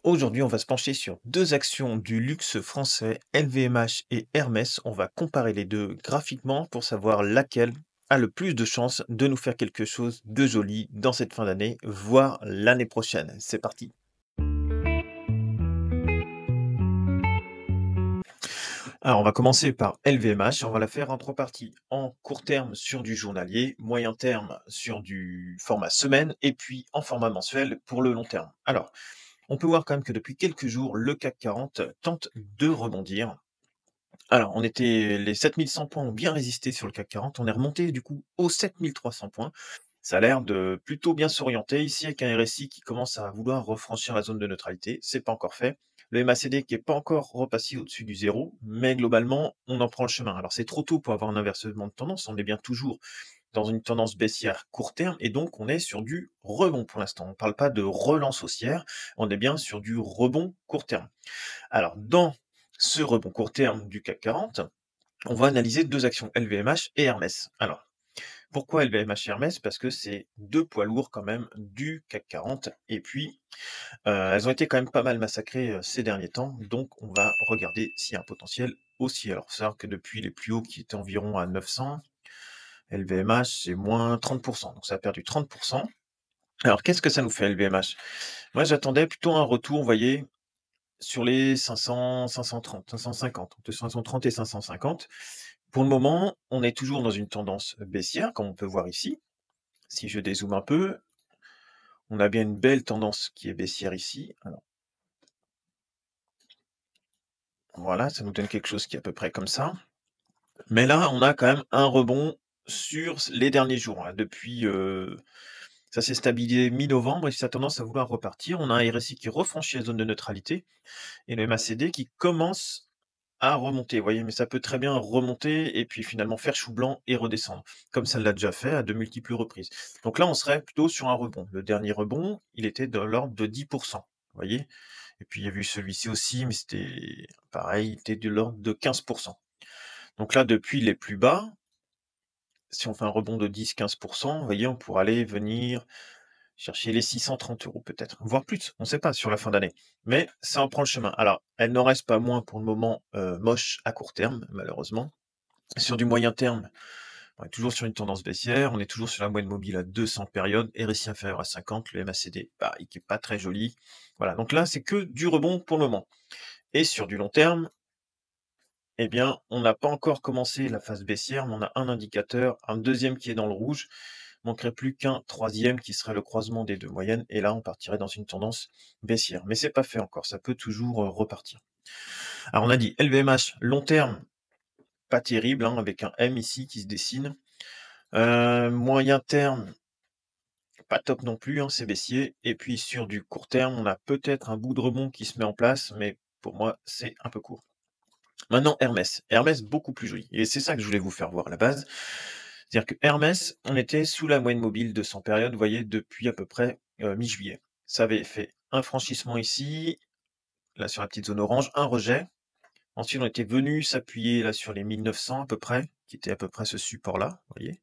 Aujourd'hui, on va se pencher sur deux actions du luxe français, LVMH et Hermès. On va comparer les deux graphiquement pour savoir laquelle a le plus de chances de nous faire quelque chose de joli dans cette fin d'année, voire l'année prochaine. C'est parti. Alors, on va commencer par LVMH. On va la faire en trois parties. En court terme sur du journalier, moyen terme sur du format semaine et puis en format mensuel pour le long terme. Alors, on peut voir quand même que depuis quelques jours, le CAC 40 tente de rebondir. Alors, les 7 100 points ont bien résisté sur le CAC 40. On est remonté du coup aux 7 300 points. Ça a l'air de plutôt bien s'orienter ici avec un RSI qui commence à vouloir refranchir la zone de neutralité. C'est pas encore fait. Le MACD qui est pas encore repassé au-dessus du zéro, mais globalement, on en prend le chemin. Alors, c'est trop tôt pour avoir un inversement de tendance. On est bien toujours dans une tendance baissière court terme et donc on est sur du rebond pour l'instant. On ne parle pas de relance haussière. On est bien sur du rebond court terme. Alors, dans ce rebond court terme du CAC 40, on va analyser deux actions, LVMH et Hermès. Alors, pourquoi LVMH et Hermès? Parce que c'est deux poids lourds quand même du CAC 40 et puis elles ont été quand même pas mal massacrées ces derniers temps, donc on va regarder s'il y a un potentiel haussier. Alors, faut savoir que depuis les plus hauts qui étaient environ à 900, LVMH c'est moins 30%, donc ça a perdu 30%. Alors, qu'est-ce que ça nous fait LVMH? Moi, j'attendais plutôt un retour, vous voyez, sur les 500, 530, 550, entre 530 et 550. Pour le moment, on est toujours dans une tendance baissière, comme on peut voir ici. Si je dézoome un peu, on a bien une belle tendance qui est baissière ici. Alors, voilà, ça nous donne quelque chose qui est à peu près comme ça. Mais là, on a quand même un rebond sur les derniers jours, hein. Depuis, ça s'est stabilisé mi-novembre et ça a tendance à vouloir repartir. On a un RSI qui refranchit la zone de neutralité et le MACD qui commence à remonter, vous voyez? Mais ça peut très bien remonter et puis finalement faire chou blanc et redescendre, comme ça l'a déjà fait à de multiples reprises. Donc là, on serait plutôt sur un rebond. Le dernier rebond, il était de l'ordre de 10, vous voyez? Et puis il y a eu celui-ci aussi, mais c'était pareil, il était de l'ordre de 15. Donc là, depuis les plus bas, si on fait un rebond de 10-15, vous voyez, on pourrait aller venir chercher les 630 € peut-être, voire plus, on ne sait pas sur la fin d'année. Mais ça en prend le chemin. Alors, elle n'en reste pas moins pour le moment moche à court terme, malheureusement. Sur du moyen terme, on est toujours sur une tendance baissière, on est toujours sur la moyenne mobile à 200 périodes, RSI inférieur à 50, le MACD, bah, il est pas très joli. Voilà, donc là, c'est que du rebond pour le moment. Et sur du long terme, eh bien, on n'a pas encore commencé la phase baissière, mais on a un indicateur, un deuxième qui est dans le rouge. Manquerait plus qu'un troisième qui serait le croisement des deux moyennes, et là, on partirait dans une tendance baissière. Mais c'est pas fait encore, ça peut toujours repartir. Alors, on a dit LVMH, long terme, pas terrible, hein, avec un M ici qui se dessine. Moyen terme, pas top non plus, hein, c'est baissier. Et puis sur du court terme, on a peut-être un bout de rebond qui se met en place, mais pour moi, c'est un peu court. Maintenant, Hermès. Hermès, beaucoup plus joli. Et c'est ça que je voulais vous faire voir à la base. C'est-à-dire que Hermès, on était sous la moyenne mobile de 100 périodes, vous voyez, depuis à peu près mi-juillet. Ça avait fait un franchissement ici, là sur la petite zone orange, un rejet. Ensuite, on était venu s'appuyer là sur les 1900 à peu près, qui était à peu près ce support-là, vous voyez.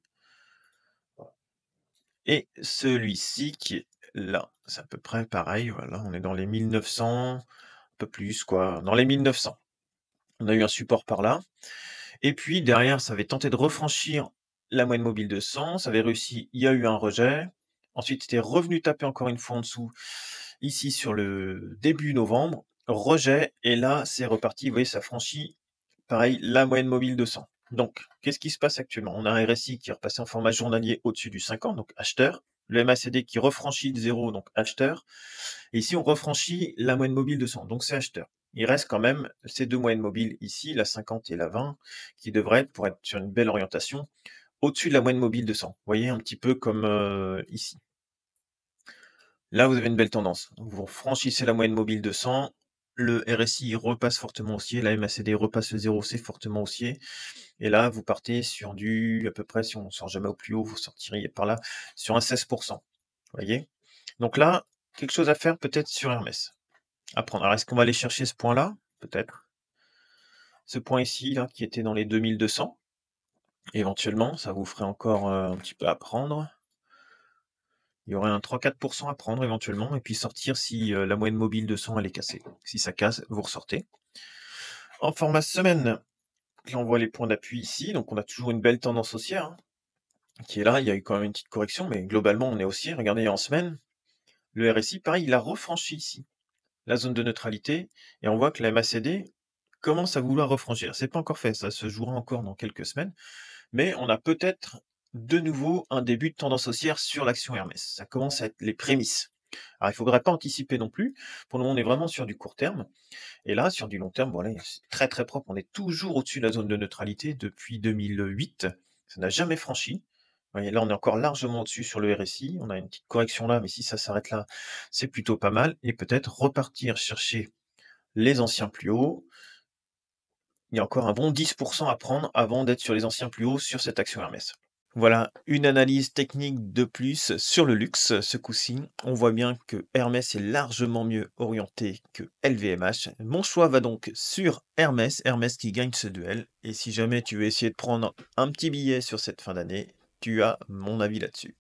Et celui-ci qui est là, c'est à peu près pareil, voilà, on est dans les 1900, un peu plus quoi, dans les 1900. On a eu un support par là. Et puis derrière, ça avait tenté de refranchir la moyenne mobile de 100, ça avait réussi, il y a eu un rejet. Ensuite, c'était revenu taper encore une fois en dessous, ici sur le début novembre, rejet, et là, c'est reparti, vous voyez, ça franchit, pareil, la moyenne mobile de 100. Donc, qu'est-ce qui se passe actuellement? On a un RSI qui est repassé en format journalier au-dessus du 50, donc acheteur. Le MACD qui refranchit le 0, donc acheteur. Et ici, on refranchit la moyenne mobile de 100, donc c'est acheteur. Il reste quand même ces deux moyennes mobiles ici, la 50 et la 20, qui devraient être, pour être sur une belle orientation, au-dessus de la moyenne mobile de 100. Vous voyez, un petit peu comme ici. Là, vous avez une belle tendance. Vous franchissez la moyenne mobile de 100, le RSI repasse fortement haussier, la MACD repasse le 0, c'est fortement haussier. Et là, vous partez sur du, à peu près, si on ne sort jamais au plus haut, vous sortiriez par là, sur un 16%. Vous voyez? Donc là, quelque chose à faire peut-être sur Hermès. À prendre. Alors, est-ce qu'on va aller chercher ce point-là? Peut-être. Ce point ici, là, qui était dans les 2200, éventuellement, ça vous ferait encore un petit peu à prendre. Il y aurait un 3-4 à prendre éventuellement et puis sortir si, la moyenne mobile de 100 elle est cassée. Si ça casse, vous ressortez. En format semaine, là on voit les points d'appui ici, donc on a toujours une belle tendance haussière, hein, qui est là. Il y a eu quand même une petite correction, mais globalement on est haussier. Regardez en semaine, le RSI pareil, il a refranchi ici la zone de neutralité et on voit que la MACD commence à vouloir refranchir. C'est pas encore fait, ça se jouera encore dans quelques semaines, mais on a peut-être de nouveau un début de tendance haussière sur l'action Hermès. Ça commence à être les prémices. Alors il faudrait pas anticiper non plus. Pour le moment, on est vraiment sur du court terme et là, sur du long terme, voilà, c'est très, très propre. On est toujours au-dessus de la zone de neutralité depuis 2008. Ça n'a jamais franchi. Vous voyez, là, on est encore largement au-dessus sur le RSI. On a une petite correction là, mais si ça s'arrête là, c'est plutôt pas mal et peut-être repartir chercher les anciens plus hauts. Il y a encore un bon 10 à prendre avant d'être sur les anciens plus hauts sur cette action Hermès. Voilà, une analyse technique de plus sur le luxe. Ce coup-ci, on voit bien que Hermès est largement mieux orienté que LVMH. Mon choix va donc sur Hermès, Hermès qui gagne ce duel. Et si jamais tu veux essayer de prendre un petit billet sur cette fin d'année, tu as mon avis là-dessus.